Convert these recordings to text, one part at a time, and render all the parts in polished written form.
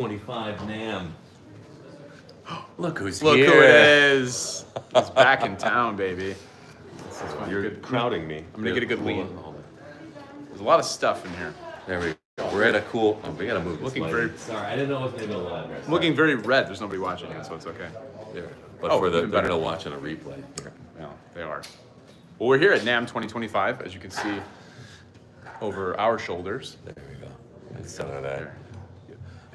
25 NAMM. Look who's Look here. who it is. He's back in town, baby. You're crowding me. I'm gonna get a good lead. There's a lot of stuff in here. There we go. We're at a cool. Oh, we gotta move this. Looking lighting. very- Sorry, I didn't know it was gonna go live. Looking very red. There's nobody watching it, so it's okay. Yeah. But Oh, for the even they're better. gonna watch on a replay. Here. No, they are. Well, we're here at NAMM 2025, as you can see over our shoulders. There we go. Let's start of that.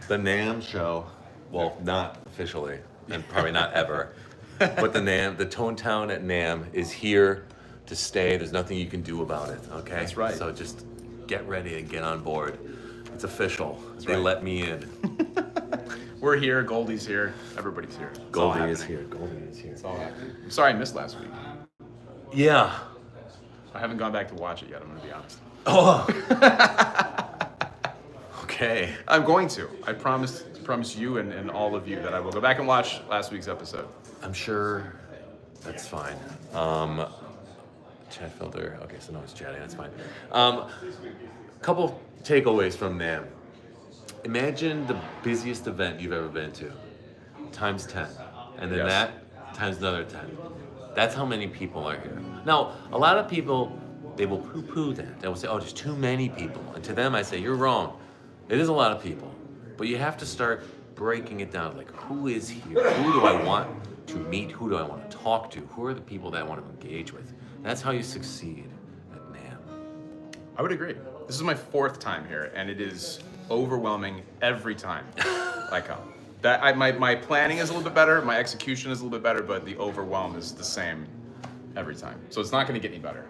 The NAMM show. Well, not officially, and probably not ever. But the NAMM, the Tone Town at NAMM is here to stay. There's nothing you can do about it. Okay. That's right. So just get ready and get on board. It's official. They right. let me in. We're here. Goldie's here. Everybody's here. It's all Goldie is happening. here. Goldie is here. It's all happening. I'm sorry I missed last week. Yeah. I haven't gone back to watch it yet. I'm going to be honest. Oh. Okay. I'm going to. I promise you and all of you that I will go back and watch last week's episode. I'm sure that's fine. Chat filter. Okay, so no one's chatting. That's fine. Couple takeaways from NAMM. Imagine the busiest event you've ever been to, times 10, and then Yes. that times another 10. That's how many people are here. Now, a lot of people, they will poo-poo that. They will say, "Oh, there's too many people." And to them, I say, "You're wrong. It is a lot of people, but you have to start breaking it down. Like, who is here? Who do I want to meet? Who do I want to talk to? Who are the people that I want to engage with?" That's how you succeed at NAMM. I would agree. This is my 4th time here, and it is overwhelming every time I come. My planning is a little bit better, my execution is a little bit better, but the overwhelm is the same every time. So it's not going to get any better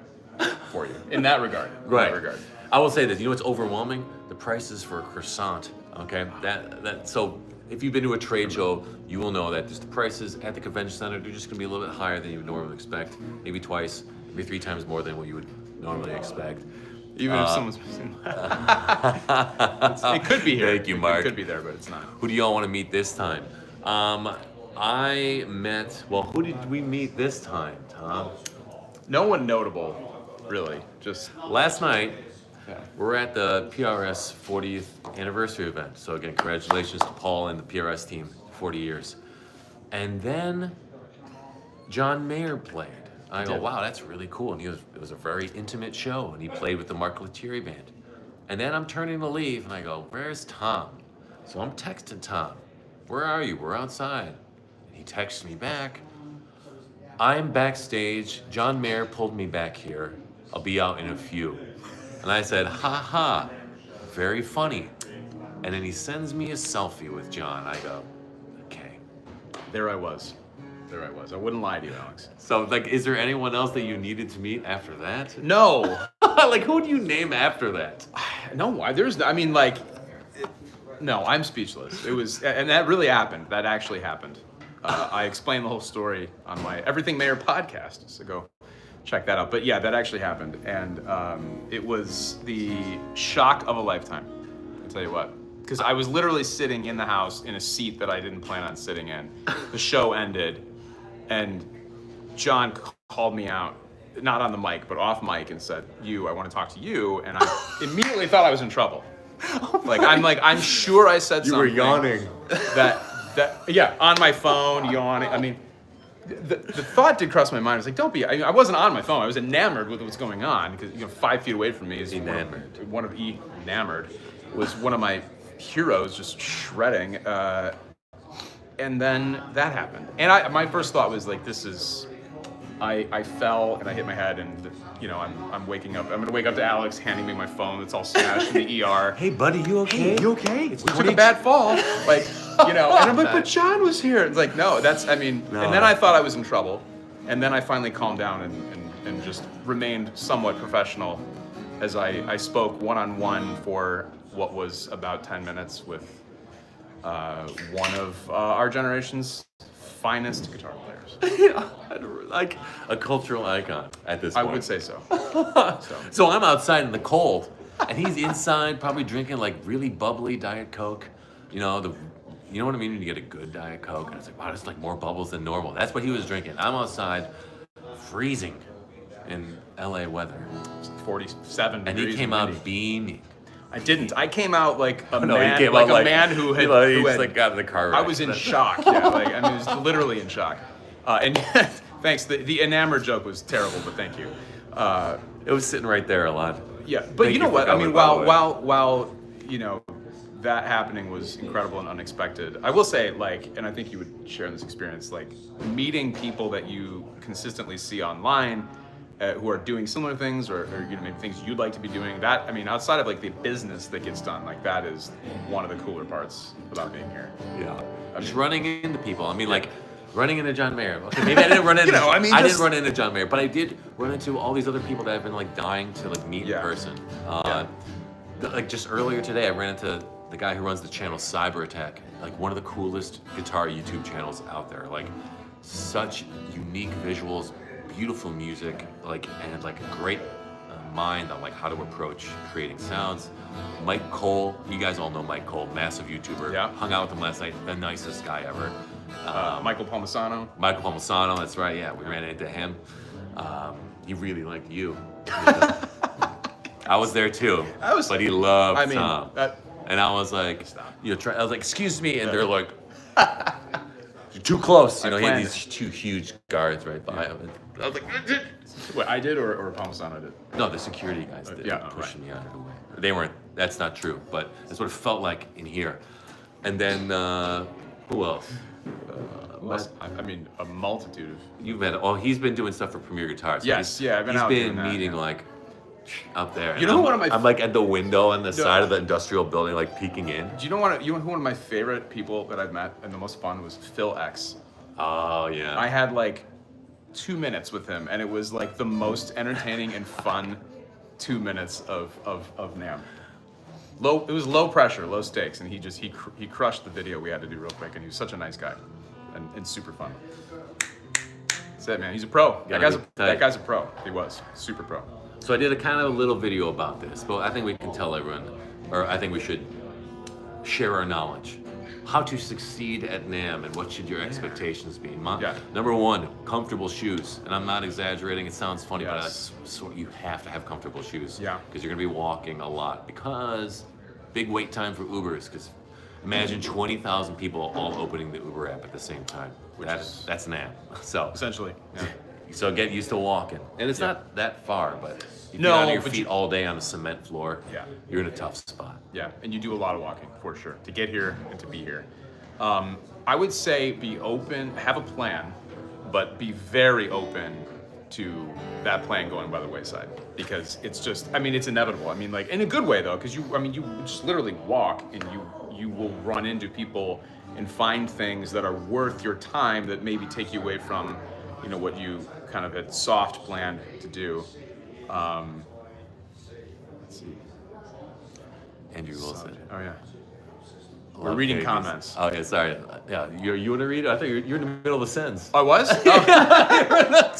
for you in that regard. Right. In that regard. I will say this. You know what's overwhelming? The prices for a croissant. Okay. So if you've been to a trade show, you will know that just the prices at the convention center, they're just going to be a little bit higher than you would normally expect. Maybe twice, maybe 3 times more than what you would normally expect. Even if someone's... it could be here. Thank you, Mark. It could be there, but it's not. Who do y'all want to meet this time? Who did we meet this time, Tom? No one notable, really. Just... Last night, Yeah. we're at the PRS 40th anniversary event. So again, congratulations to Paul and the PRS team, 40 years. And then John Mayer played. I go, wow, that's really cool. And it was a very intimate show. And he played with the Mark Lettieri band. And then I'm turning to leave and I go, where's Tom? So I'm texting Tom, where are you? We're outside. And he texts me back, I'm backstage. John Mayer pulled me back here. I'll be out in a few. And I said, ha ha, very funny. And then he sends me a selfie with John. I go, okay. There I was. I wouldn't lie to you, Alex. So, like, is there anyone else that you needed to meet after that? No. Like, who do you name after that? No, no, I'm speechless. It was, and that really happened. That actually happened. I explained the whole story on my Everything Mayor podcast, so go check that out. But yeah, that actually happened, and it was the shock of a lifetime. I'll tell you what, because I was literally sitting in the house in a seat that I didn't plan on sitting in. The show ended, and John called me out, not on the mic, but off mic, and said, I want to talk to you, and I immediately thought I was in trouble. I'm sure I said something. You were yawning. Yeah, on my phone, yawning. I mean, the thought did cross my mind. I was like, don't be. I wasn't on my phone. I was enamored with what's going on because 5 feet away from me is Enamored. Enamored was one of my heroes just shredding. And then that happened. And my first thought was like, this is. I fell and I hit my head and I'm waking up. I'm gonna wake up to Alex handing me my phone that's all smashed in the ER. Hey, buddy, you okay? Hey, you okay? We took a bad fall. And I'm like, but John was here. It's like, no, no. And then I thought I was in trouble. And then I finally calmed down and just remained somewhat professional as I spoke one-on-one for what was about 10 minutes with one of our generation's finest guitar players. Yeah, like a cultural icon at this point. I would say so. So I'm outside in the cold, and he's inside, probably drinking like really bubbly Diet Coke. You know what I mean when you get a good Diet Coke, and it's like, wow, it's like more bubbles than normal. That's what he was drinking. I'm outside, freezing in LA weather, 47 and degrees. he came out beaming. I didn't. I came out like a No, man, he came like out a man who had, he who just had like got in the car. I was in shock. Yeah, like I mean, I was literally in shock. And thanks. The enamor joke was terrible, but thank you. It was sitting right there a lot. Yeah, but Thank you know for what? I coming, mean, by the way. while you know that happening was incredible and unexpected. I will say, like, and I think you would share in this experience, like meeting people that you consistently see online. Who are doing similar things, or you know, maybe things you'd like to be doing. That, I mean, outside of like the business that gets done, like that is one of the cooler parts about being here. Yeah. Just running into people. I mean, like, running into John Mayer. Okay, maybe I didn't run into. I didn't run into John Mayer, but I did run into all these other people that I've been like dying to like meet in person. Like just earlier today, I ran into the guy who runs the channel Cyber Attack, like one of the coolest guitar YouTube channels out there. Like, such unique visuals, beautiful music, like, and like a great mind on like how to approach creating sounds. Mike Cole, you guys all know Mike Cole, massive YouTuber. Yeah. Hung out with him last night, the nicest guy ever. Michael Palmisano. Michael Palmisano, that's right. Yeah, we ran into him. He really liked you. I was there too, but he loved Tom. And I was like, I was like, excuse me, and they're like, you're too close. You know, he had these two huge guards right by him. And I was like, what, I did or Palmisano did? no, the security guys did, pushing me out of the way. They weren't. That's not true, but that's what it felt like in here. And then who else? I mean, a multitude of. You've met. Oh, he's been doing stuff for Premier Guitars. So Yes, yeah, I've been out He's doing been that, meeting like up there. You know, one of my. I'm like at the window on the side of the industrial building, like peeking in. Do you know one of my favorite people that I've met and the most fun was Phil X. Oh yeah. I had like 2 minutes with him, and it was like the most entertaining and fun 2 minutes of NAMM. It was low pressure, low stakes, and he crushed the video we had to do real quick, and he was such a nice guy, and super fun. That's it, man. He's a pro. That guy's a pro. He was super pro. So I did a kind of a little video about this, but I think we can tell everyone, or I think we should share our knowledge. How to succeed at NAMM and what should your expectations be? Number one, comfortable shoes. And I'm not exaggerating, it sounds funny, but you have to have comfortable shoes. Yeah. Because you're gonna be walking a lot. Because big wait time for Ubers, because imagine 20,000 people all opening the Uber app at the same time. That's NAMM. So Essentially, yeah. So get used to walking. And it's not that far, but if you're on your feet all day on a cement floor, you're in a tough spot. Yeah, and you do a lot of walking, for sure, to get here and to be here. I would say be open, have a plan, but be very open to that plan going by the wayside. Because it's just, I mean, it's inevitable. I mean, like, in a good way, though, because you just literally walk and you will run into people and find things that are worth your time that maybe take you away from, you know, what you kind of had soft planned to do. Let's see. Andrew Wilson. Oh yeah. We're reading comments. Oh yeah, sorry. Yeah, you want to read it? I thought you're in the middle of a sentence. I was?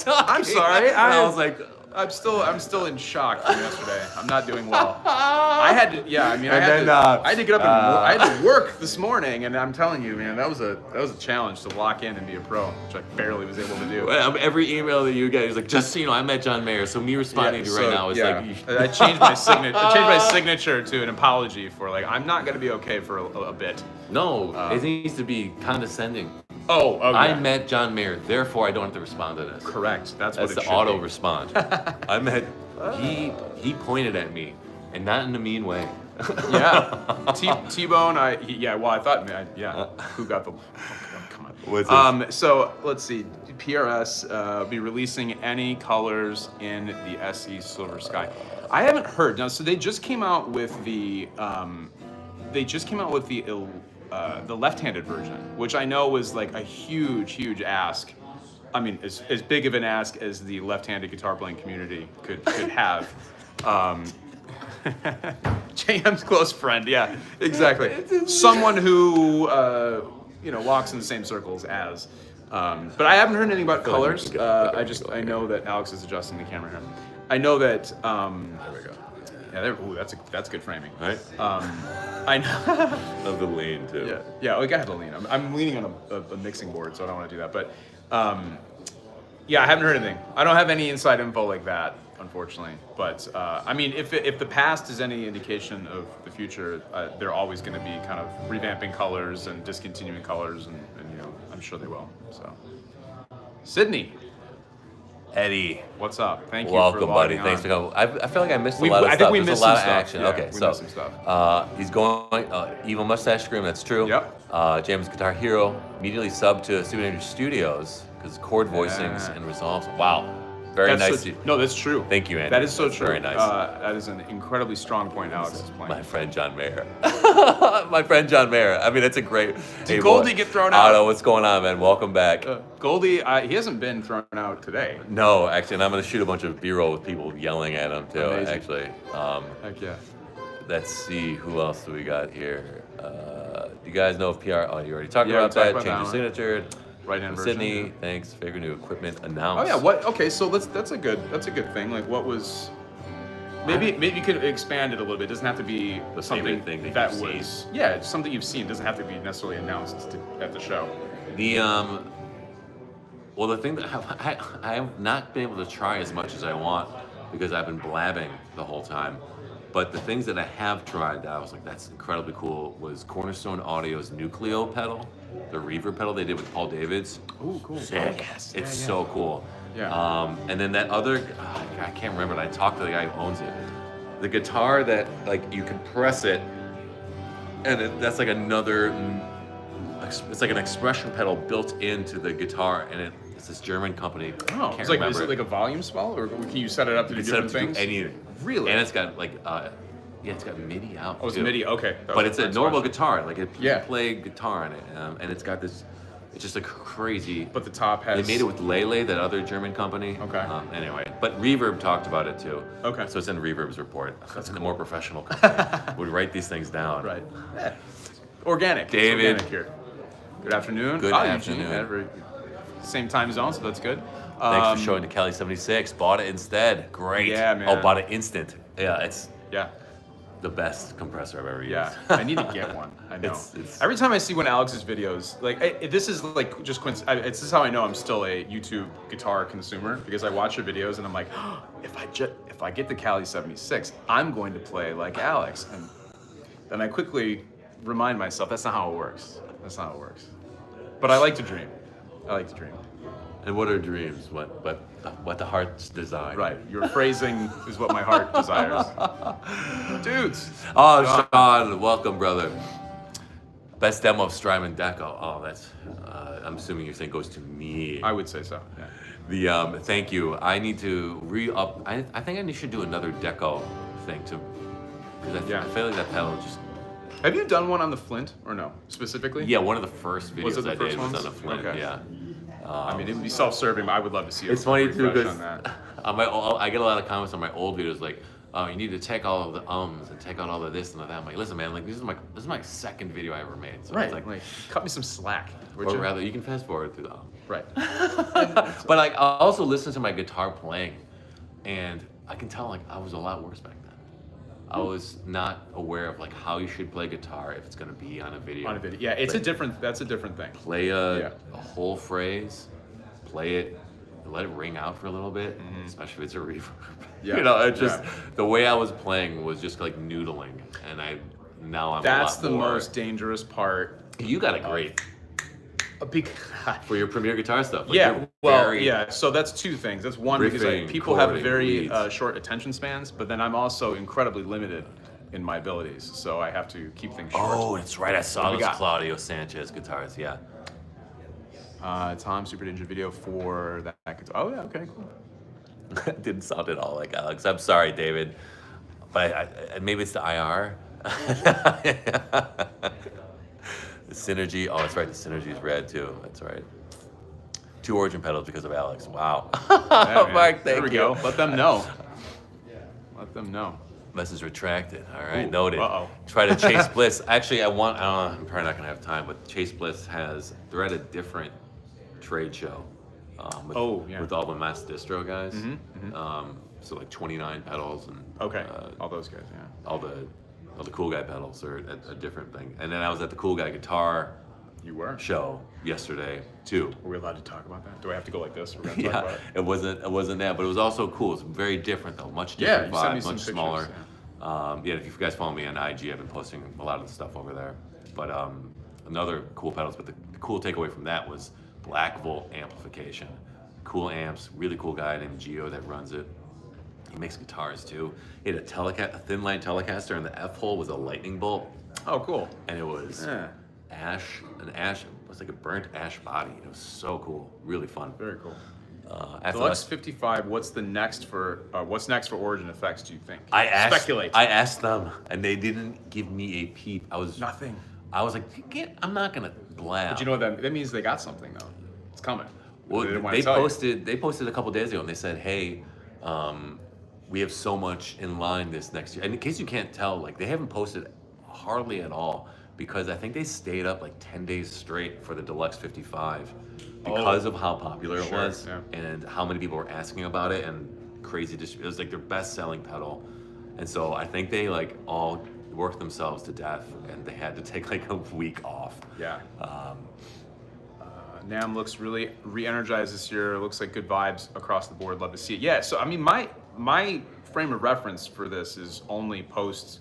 I'm sorry. I was like, I'm still in shock from yesterday. I'm not doing well. I had to, I mean, I had to get up and I had to work this morning, and I'm telling you, man, that was a challenge to lock in and be a pro, which I barely was able to do. Every email that you get is like, just so you know, I met John Mayer. So me responding to you right now is like, I changed my signature. I changed my signature to an apology for like I'm not gonna be okay for a bit. No, it needs to be condescending. Oh, I met John Mayer, therefore I don't have to respond to this. Correct. That's what it should the auto respond. I met. He pointed at me, and not in a mean way. Yeah. T-Bone. Well, I thought. Who got the? Oh, come on. What's this? So let's see. PRS be releasing any colors in the SE Silver Sky. I haven't heard. No. So they just came out with the. The left-handed version, which I know was like a huge ask. I mean, as big of an ask as the left-handed guitar playing community could have. JM's close friend, yeah, exactly. Someone who walks in the same circles as. But I haven't heard anything about colors. I know that Alex is adjusting the camera here. I know that. There we go. Yeah, that's good framing. Right. I know. Love the lean too. Yeah. Like I have to lean. I'm leaning on a mixing board, so I don't want to do that. But I haven't heard anything. I don't have any inside info like that. unfortunately. But I mean, if the past is any indication of the future, they're always going to be kind of revamping colors and discontinuing colors, and you know, I'm sure they will. So, Sydney, Eddie, what's up? Thank you welcome, for buddy. logging Thanks for on. coming. I feel like I missed a We- lot of I stuff. think we There's missed a lot some of stuff. action. Yeah, Okay, we so missed some stuff. he's going Evil Mustache Scream. That's true. Yep. James Guitar Hero immediately subbed to Super Ninja Studios because chord voicings and resolves. Wow, very That's nice. so- no, that's true. Thank you, Andy. That is so That's true. very nice. That is an incredibly strong point Alex is playing. My friend John Mayer. My friend John Mayer. I mean, it's a great. Did Goldie get thrown out? I don't know what's going on, man. Welcome back. Goldie, he hasn't been thrown out today. No, actually, and I'm gonna shoot a bunch of B-roll with people yelling at him too. Amazing. Actually, Heck yeah. let's see who else do we got here. Do you guys know if PR? Oh, you already talked Yeah, we about talked that. about Change that your one. signature. Right-hand version. Sydney, Yeah. thanks. Favorite new equipment Oh announced. yeah, what? Okay, so that's a good thing. Like, what was? Maybe you could expand it a little bit. It doesn't have to be The something favorite thing that that you've was. seen. Yeah, it's something you've seen. It doesn't have to be necessarily announced at the show. The well, the thing that I have not been able to try as much as I want because I've been blabbing the whole time. But the things that I have tried that I was like, that's incredibly cool, was Cornerstone Audio's Nucleo pedal, the reverb pedal they did with Paul Davids. Ooh, cool. Sick. Yes. It's Yeah, yeah. so cool. Yeah. And then that other, I can't remember, but I talked to the guy who owns it. The guitar that, like, you can press it, and that's like another, it's like an expression pedal built into the guitar, and it's this German company. Oh, Can't it's like, remember is it like a volume swell, or can you set it up to do It's set up different to do things? anything. Really? And it's got like, yeah, it's got MIDI out. Oh, it's too. MIDI. Okay. That But was it's the a next normal question. guitar. Like, you Yeah. play guitar on it, and it's got this. It's just a crazy. But the top has. They made it with Lele, that other German company. Okay. Anyway, but Reverb talked about it too. Okay. So it's in Reverb's report. That's a more professional company. Would write these things down. Right. Yeah. Organic. It's David. organic here. Good afternoon. Good Eugene, afternoon. same time zone, so that's good. Thanks for showing to Kelly 76. Bought it instead. Great. Yeah, man. Oh, bought it instant. Yeah, it's Yeah. the best compressor I've ever used. Yeah, I need to get one. I know. It's- Every time I see one of Alex's videos, like this is like just this is how I know I'm still a YouTube guitar consumer, because I watch your videos and I'm like, oh, if I get the Cali 76, I'm going to play like Alex, and then I quickly remind myself that's not how it works. That's not how it works. But I like to dream. I like to dream. And what are dreams? What the heart's desire. Right. Your phrasing is what my heart desires. Dudes. Oh, Sean, welcome, brother. Best demo of Strymon Deco. Oh, that's. I'm assuming you're saying goes to me. I would say so. Yeah. The thank you. I need to re-up. I think I should do another Deco thing too, because I feel like that pedal just. Have you done one on the Flint or no specifically? Yeah, one of the first videos Was it the I first did was ones? on a Flint. Okay. Yeah. I mean, it would be self-serving, but I would love to see. It's a funny too refresh because on that. on my I get a lot of comments on my old videos like, oh, you need to take all of the ums and take out all of this and all that. I'm like, listen, man, like this is my second video I ever made. So Right. it's like, Cut me some slack. Would or you? rather, you can fast forward through the Right. But like, I also listen to my guitar playing, and I can tell like I was a lot worse back then. I was not aware of like how you should play guitar if it's gonna be on a video. On a video. Yeah, it's that's a different thing. Play a whole phrase, play it, let it ring out for a little bit, especially if it's a reverb. Yeah. You know, it just the way I was playing was just like noodling, and now I'm. That's a lot the more, most dangerous part. You got a great Because for your Premier guitar stuff. Like, yeah, you're well, very- yeah. So that's two things. That's one because Riffing, people have chording, very leads. short attention spans, but then I'm also incredibly limited in my abilities, so I have to keep things short. Oh, that's right. I saw we those got? Claudio Sanchez guitars. Yeah. Tom Super Ninja video for that guitar. Oh yeah, okay, cool. Didn't sound at all like Alex. I'm sorry, David, but maybe it's the IR. The Synergy. Oh, that's right. The Synergy is red too. That's right. 2 Origin pedals because of Alex. Wow. Yeah, Mark, there thank we you. go. Let them know. Let them know. Message retracted. All right, Ooh, noted. uh-oh. Try to Chase Bliss. Actually, I'm probably not gonna have time, but Chase Bliss they're at a different trade show. With all the Mass Distro guys. So like 29 pedals and Okay, all those guys, yeah. all the cool guy pedals are a different thing. And then I was at the cool guy guitar You were? show yesterday too. Were we allowed to talk about that? Do I have to go like this? We're gonna talk Yeah, about it. it wasn't that, but it was also cool. It's very different though, much Yeah, different you sent me vibe, some much pictures, smaller. Yeah, if you guys follow me on IG, I've been posting a lot of the stuff over there. But another cool pedals. But the cool takeaway from that was Black Volt amplification. Cool amps, really cool guy named Gio that runs it. He makes guitars too. He had a thin line Telecaster, and the F hole was a lightning bolt, Oh, cool. and it was Yeah, it was like a burnt ash body. It was so cool, really fun. very cool. After Deluxe that, 55. What's next for Origin Effects? Do you think? I Speculate. asked them, and they didn't give me a peep. Nothing. I was like, I'm not gonna blab. But you know what that means? They got something though. It's coming. Well, didn't wanna they tell you. posted a couple days ago, and they said, "Hey, we have so much in line this next year." And in case you can't tell, like they haven't posted hardly at all because I think they stayed up like 10 days straight for the Deluxe 55 because of how popular it Sure, was yeah. and how many people were asking about it and crazy. It was like their best-selling pedal, and so I think they like all worked themselves to death, and they had to take like a week off. Yeah. NAMM looks really re-energized this year. Looks like good vibes across the board. Love to see it. Yeah. So I mean, my frame of reference for this is only post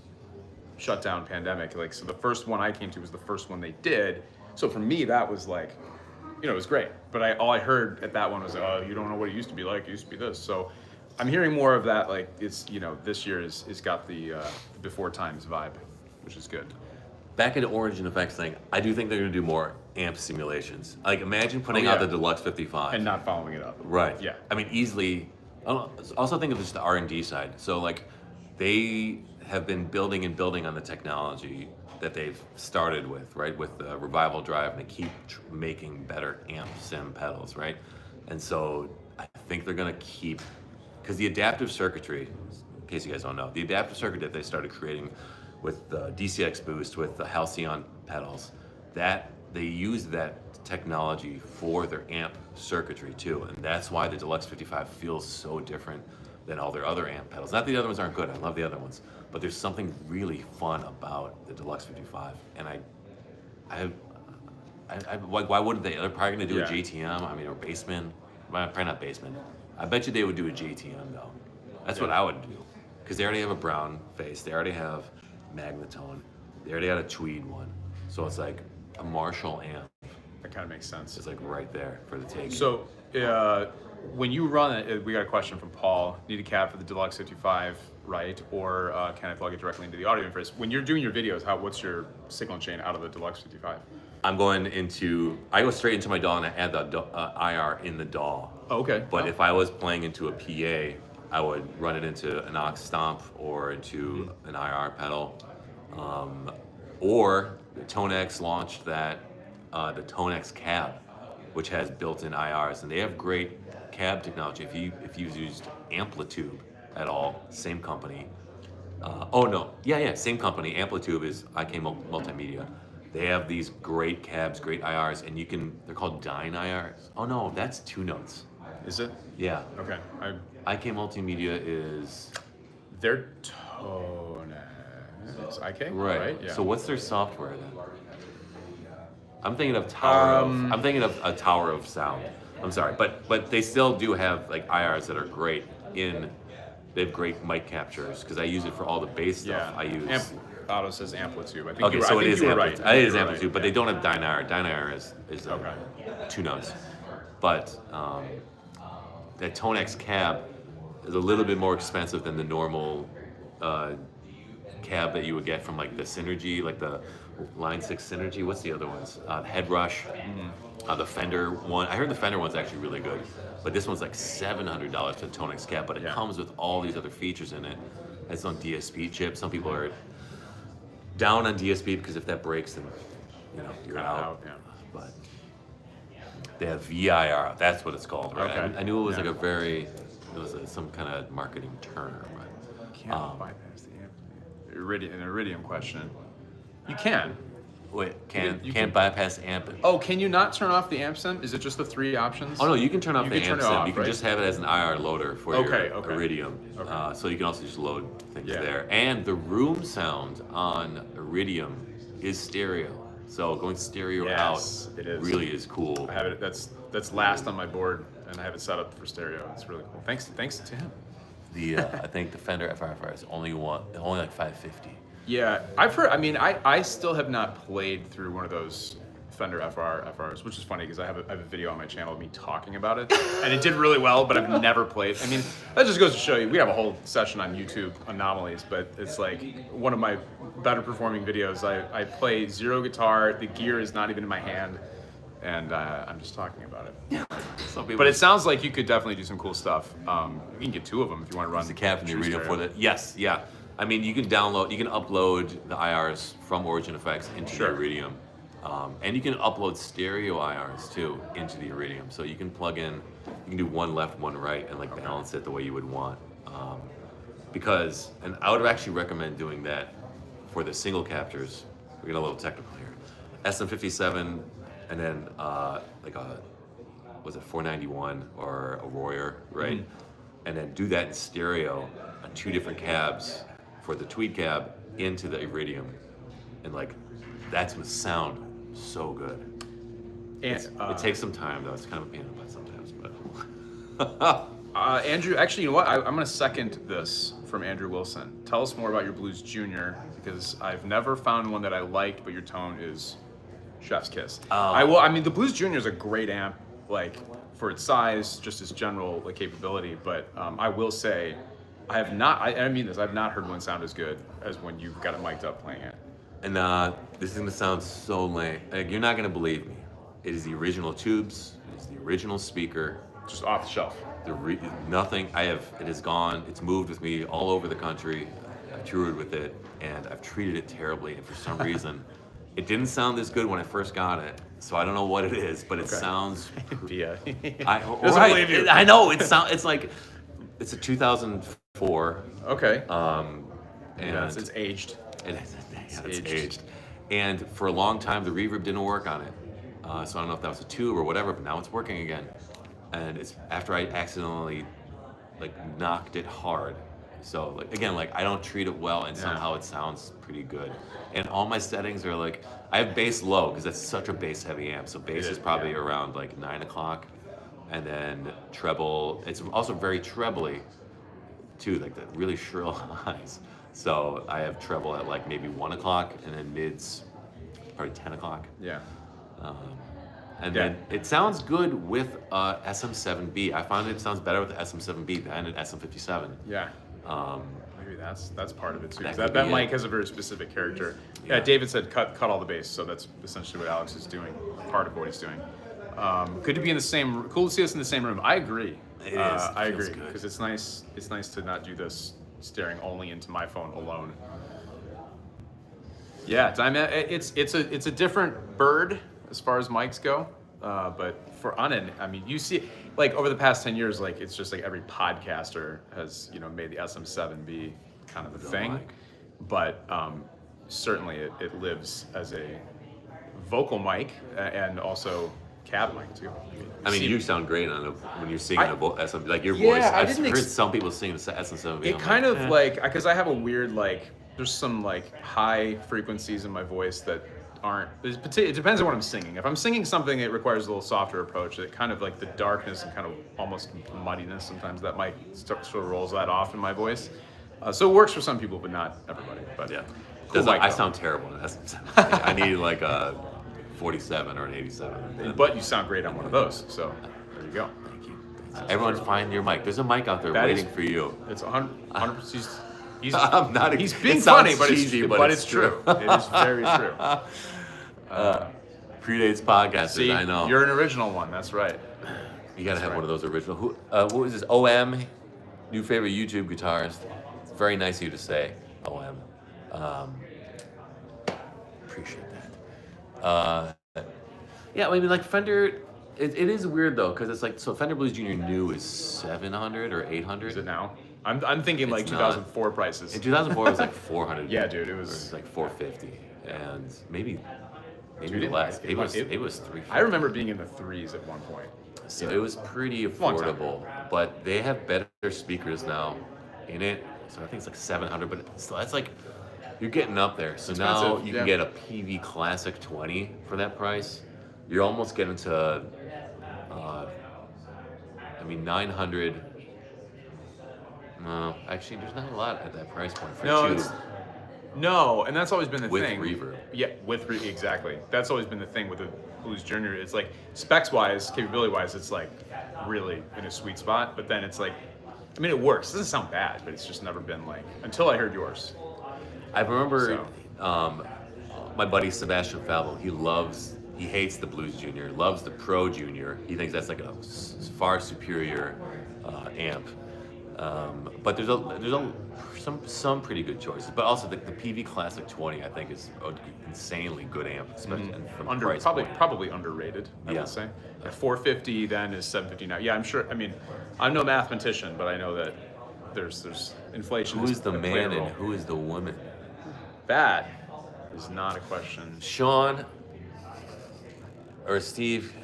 shutdown pandemic. Like, so the first one I came to was the first one they did. So for me, that was like, you know, it was great. But all I heard at that one was, oh, you don't know what it used to be like. It used to be this. So I'm hearing more of that. Like, it's, you know, this year is got the before times vibe, which is good. Back into Origin Effects thing, I do think they're gonna do more amp simulations. Like imagine putting out yeah. the Deluxe 55. And not following it up. Right. Yeah. I mean, easily. Also think of just the R&D side. So like, they have been building and building on the technology that they've started with, right? With the Revival Drive, and they keep making better amp sim pedals, right? And so I think they're gonna keep, because the adaptive circuitry, in case you guys don't know, the adaptive circuit that they started creating with the DCX Boost, with the Halcyon pedals, that they use that technology for their amp circuitry too, and that's why the Deluxe 55 feels so different than all their other amp pedals. Not that the other ones aren't good, I love the other ones, but there's something really fun about the Deluxe 55, and why wouldn't they? They're probably gonna do Yeah. a JTM, I mean, or Bassman, well, probably not Bassman. I bet you they would do a JTM though. That's what I would do, because they already have a brown face, they already have Magnetone, they already had a tweed one, so it's like a Marshall amp That kind of makes sense. is like right there for the taking. So when you run it, we got a question from Paul. Need a cab for the Deluxe 55, right? Or can I plug it directly into the audio interface? When you're doing your videos, what's your signal chain out of the Deluxe 55? I go straight into my DAW and I add the IR in the DAW. Oh, okay. But if I was playing into a PA, I would run it into an aux stomp or into an IR pedal. Or the ToneX launched the ToneX cab, which has built-in IRs, and they have great cab technology. If you've used Amplitude at all, same company. Same company. Amplitude is IK Multimedia. They have these great cabs, great IRs, and they're called Dyne IRs. Oh no, that's 2 notes. Is it? Yeah. Okay. IK Multimedia is They're ToneX. IK? right. Yeah. So what's their software then? I'm thinking of a Tower of Sound. I'm sorry, but they still do have like IRs that are great. They have great mic captures because I use it for all the bass stuff. Yeah. I use. Otto says Amplitude. I think Okay, you were, so I it think is you were Amplitude. right. It is You were Amplitude, right, but yeah. they don't have Dyne IR. Dyne IR is Okay. 2 notes. But that ToneX cab is a little bit more expensive than the normal cab that you would get from like the Synergy, like the Line 6 Synergy. What's the other ones? Head Rush, the Fender one. I heard the Fender one's actually really good, but this one's like $700 for the ToneX cab, but it comes with all these other features in it. It's on DSP chip. Some people are down on DSP because if that breaks, then you're out. Yeah. But they have VIR. That's what it's called. Right? Okay. I knew it was like some kind of marketing term. Right? Can't bypass the Iridium question. You can. Wait, You can't bypass amp. Oh, can you not turn off the amp sim? Is it just the 3 options? Oh no, you can turn off You the can turn amp it sim. off, You can right? just have it as an IR loader for Okay, your okay. Iridium. Okay. So you can also just load things Yeah. there. And the room sound on Iridium is stereo. So going stereo Yes, out it is. really is cool. I have it. That's last on my board, and I have it set up for stereo. It's really cool. Thanks to him. The I think the Fender FR is only like 550. Yeah, I've heard. I mean, I still have not played through one of those Fender FRs, which is funny because I have a video on my channel of me talking about it, and it did really well, but I've never played. I mean, that just goes to show you, we have a whole session on YouTube, Anomalies, but it's like one of my better performing videos. I play zero guitar, the gear is not even in my hand, and I'm just talking about it. But it sounds like you could definitely do some cool stuff. You can get 2 of them if you want to run. The cab from the true Iridium stereo. for the yes, yeah. I mean, you can upload the IRs from Origin Effects into Sure. the Iridium. And you can upload stereo IRs too into the Iridium. So you can plug in, you can do one left, one right, and like balance it the way you would want. And I would actually recommend doing that for the single captures. We're getting a little technical here. SM57, and then was it 491 or a Royer, right? Mm-hmm. And then do that in stereo on 2 different cabs for the Tweed cab into the Iridium, and like that's gonna sound so good. And, It takes some time though. It's kind of a pain in the butt sometimes, but Andrew, actually, you know what? I'm going to second this from Andrew Wilson. Tell us more about your Blues Junior, because I've never found one that I liked, but your tone is chef's kiss. I mean, the Blues Junior is a great amp, like for its size, just its general like capability. But I will say, I have not. I mean this. I've not heard one sound as good as when you've got it mic'd up playing it. and this is gonna sound so lame. Like you're not gonna believe me. It is the original tubes. It is the original speaker. Just off the shelf. Nothing. It is gone. It's moved with me all over the country. I've toured with it, and I've treated it terribly. And for some reason, it didn't sound this good when I first got it. So I don't know what it is, but it sounds. Via. Doesn't believe you. I know it's like it's a 2004. Okay. And It's aged. It's aged. And for a long time, the reverb didn't work on it. So I don't know if that was a tube or whatever, but now it's working again. And it's after I accidentally like knocked it hard. So like again, like I don't treat it well, and somehow it sounds pretty good. And all my settings are like I have bass low because that's such a bass heavy amp. So bass is probably around like 9 o'clock, and then treble. It's also very trebly too, like the really shrill highs. So I have treble at like maybe 1 o'clock, and then mids probably 10 o'clock. Yeah. And then it sounds good with SM7B. I find it sounds better with the SM7B than an SM57. Yeah. Maybe that's part of it too. That 'Cause could that be mic it. has a very specific character. Yeah. Yeah. David said cut all the bass, so that's essentially what Alex is doing. Part of what he's doing. Good to be in the same. Cool to see us in the same room. I agree. It is. I Feels agree good. because it's nice. It's nice to not do this staring only into my phone alone. Yeah, it's a different bird as far as mics go. But for I mean, you see, like over the past 10 years, like it's just like every podcaster has made the SM7B kind of a thing. mic. But certainly it lives as a vocal mic and also cab mic too. I mean, See, you sound great on when you're singing SM, like your Yeah, voice. I I've didn't heard some people sing the SM7B. It I'm kind like, of like because I have a weird like there's some like high frequencies in my voice that aren't. It depends on what I'm singing. If I'm singing something that requires a little softer approach, it kind of like the darkness and kind of almost muddiness sometimes that might sort of rolls that off in my voice. So it works for some people, but not everybody. But yeah. cool mic, I though. sound terrible in SM7B. I need like a 47 or an 87. But you sound great on one of those. So there you go. Thank you. Everyone find your mic. There's a mic out there That waiting is- for you. It's 100%. He's I'm not. he's it being sounds funny, but cheesy, it's true. It is very true. Predates podcasters. See, I know. you're an original one. That's right. You gotta have right. one of those original. What was this? OM, new favorite YouTube guitarist. It's very nice of you to say, OM. Appreciate that. Yeah, I mean, like Fender. It is weird though, because it's like Fender Blues Junior new is 700 or 800. Is it now? I'm thinking like It's 2004 prices. In 2004, it was like 400. Yeah, dude, it Or was. like 450, and maybe Dude, less. it It was was- 350. I remember being in the threes at one point. So it was pretty Long time. affordable, but they have better speakers now in it. So I think it's like 700, but still, that's like You're getting up there. So now expensive, you yeah. can get a PV Classic 20 for that price. You're almost getting to, 900. No, actually, there's not a lot at that price point for No, two. no, and that's always been the With thing. reverb. Yeah, exactly. That's always been the thing with the Blues Junior. It's like specs wise, capability wise, it's like really in a sweet spot. But then it's like, I mean, it works. It doesn't sound bad, but it's just never been like until I heard yours. I remember my buddy Sebastian Falvo. He hates the Blues Junior, loves the Pro Junior. He thinks that's like a far superior amp. But there's some pretty good choices. But also the PV Classic 20, I think, is an insanely good amp, especially from the price point. Probably underrated. I would say. At 450 then is 750 now. Yeah, I'm sure. I mean, I'm no mathematician, but I know that there's inflation. Who is the that play a man and role. who is the woman? That is not a question. Sean or Steve,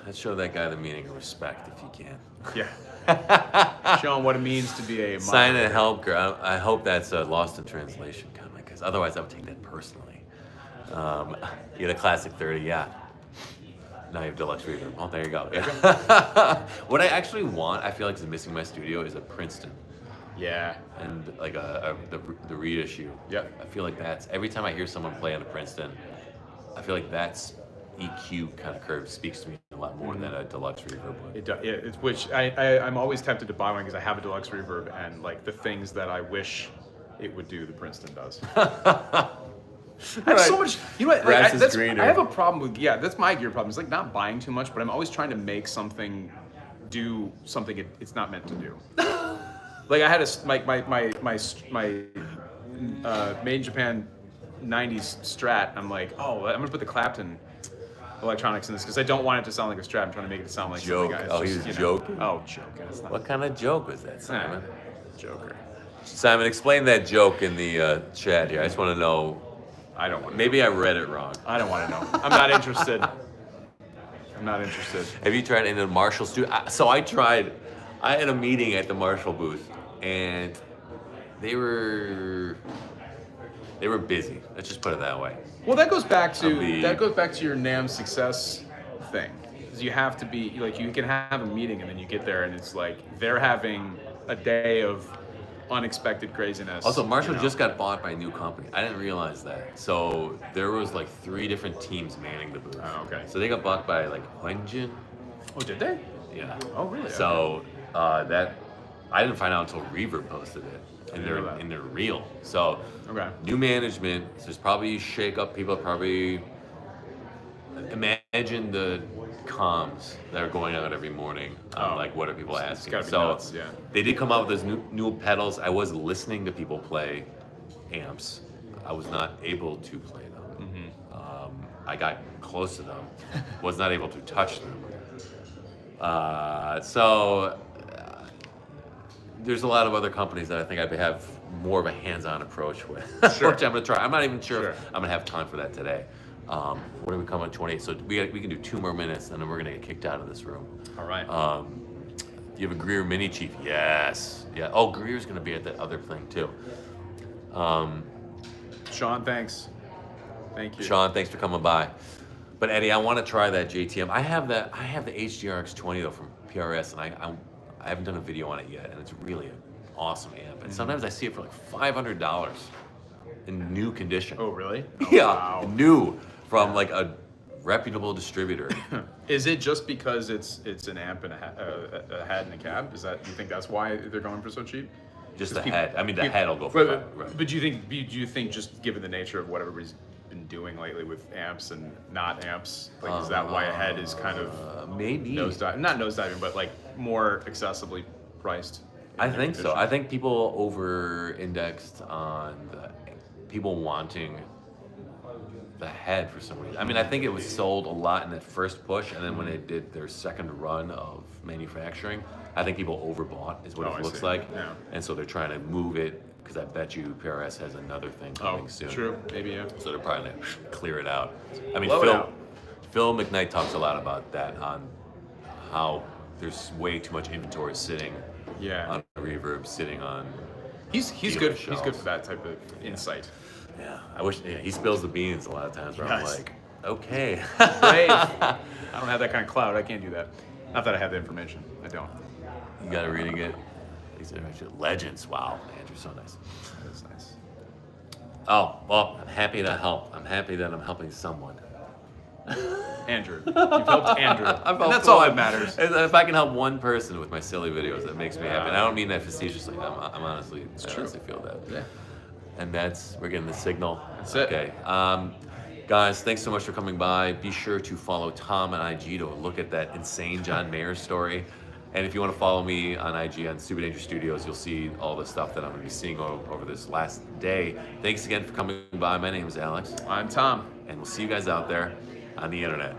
let's show that guy the meaning of respect if you can. Yeah. Showing what it means to be a Sign moderator. and help, girl. I hope that's a lost in translation comment, because otherwise I would take that personally. You had a Classic 30, yeah. Now you have Deluxe Reverb. Oh, there you go. Yeah. What I actually want, I feel like is missing in my studio, is a Princeton. Yeah. And like the reissue. Yep. I feel like that's, every time I hear someone play on a Princeton, I feel like that's EQ kind of curve speaks to me a lot more than a Deluxe Reverb would. It does, yeah, it's which I'm always tempted to buy one because I have a Deluxe Reverb and like the things that I wish it would do, the Princeton does. I have so much, you know what? Grass is greener. I have a problem with that's my gear problem. It's like not buying too much, but I'm always trying to make something do something it's not meant to do. Like I had my made in Japan 90s Strat. I'm like, oh, I'm gonna put the Clapton electronics in this because I don't want it to sound like a Strat. I'm trying to make it sound like Joke. something. Oh, he was joking? Oh, joking. That's not What kind of joke was that, Simon? Joker. Simon, explain that joke in the chat here. I just want to know. I don't want to. Maybe I read it wrong. I don't want to know. I'm not interested. I'm not interested. Have you tried in the Marshall studio? So I tried. I had a meeting at the Marshall booth, and they were busy. Let's just put it that way. Well, that goes back to I'll your NAMM success thing. 'Cause you have to be like you can have a meeting and then you get there and it's like they're having a day of unexpected craziness. Also, Marshall you know? just got bought by a new company. I didn't realize that. So there was like 3 different teams manning the booth. Oh, okay. So they got bought by like Huenjin. Oh, did they? Yeah. Oh, really? So that I didn't find out until Reverb posted it in didn't know that. their reel. So Okay. new management. So there's probably shake up. People probably imagine the comms that are going out every morning. Oh. Like what are people asking? gotta be So nuts, yeah. they did come out with those new pedals. I was listening to people play amps. I was not able to play them. I got close to them. Was not able to touch them. There's a lot of other companies that I think I have more of a hands-on approach with. Sure. Which I'm gonna try. I'm not even sure Sure. if I'm gonna have time for that today. When do we come on 28? So we can do 2 more minutes, and then we're gonna get kicked out of this room. All right. Do you have a Greer Mini Chief? Yes. Yeah. Oh, Greer's gonna be at that other thing too. Sean, thanks. Thank you. Sean, thanks for coming by. But Eddie, I want to try that JTM. I have the HGRX20 though from PRS, and I haven't done a video on it yet, and it's really an awesome amp. And sometimes I see it for like $500 in new condition. Oh, really? Oh, Yeah, wow. new from like a reputable distributor. Is it just because it's an amp and a head and a cab? Do you think that's why they're going for so cheap? Just the People- head. I mean, the head will go for that. Right. But do you think just given the nature of what everybody's been doing lately with amps and not amps, like is that why a head is kind of Maybe. not nosediving, but like more accessibly priced? in I their think so. condition? I think people over-indexed on the people wanting the head for some reason. I mean, I think it was sold a lot in that first push, and then when they did their second run of manufacturing, I think people overbought is what Oh, I it looks see. like. Yeah. And so they're trying to move it, because I bet you PRS has another thing coming soon. True. Maybe, yeah. So they're probably gonna clear it out. I mean, Blow it out. Phil McKnight talks a lot about that, on how there's way too much inventory sitting Yeah. on Reverb, sitting on He's keto good. He's shelves. good for that type of insight. Yeah, I wish he spills the beans a lot of times. Where I'm Yes. like, okay, Brave. I don't have that kind of clout. I can't do that. Not that I have the information. I don't. you got to really get these are legends. Wow, Andrew's so nice. That's nice. Oh well, I'm happy to help. I'm happy that I'm helping someone. Andrew. You've helped Andrew. I've And helped that's all one. that matters. And if I can help one person with my silly videos, that makes me happy. And I don't mean that facetiously. I'm honestly, I true. honestly feel that. Yeah. And we're getting the signal. That's it. Okay. Guys, thanks so much for coming by. Be sure to follow Tom on IG to look at that insane John Mayer story. And if you want to follow me on IG on Super Danger Studios, you'll see all the stuff that I'm going to be seeing over this last day. Thanks again for coming by. My name is Alex, I'm Tom. and we'll see you guys out there on the internet.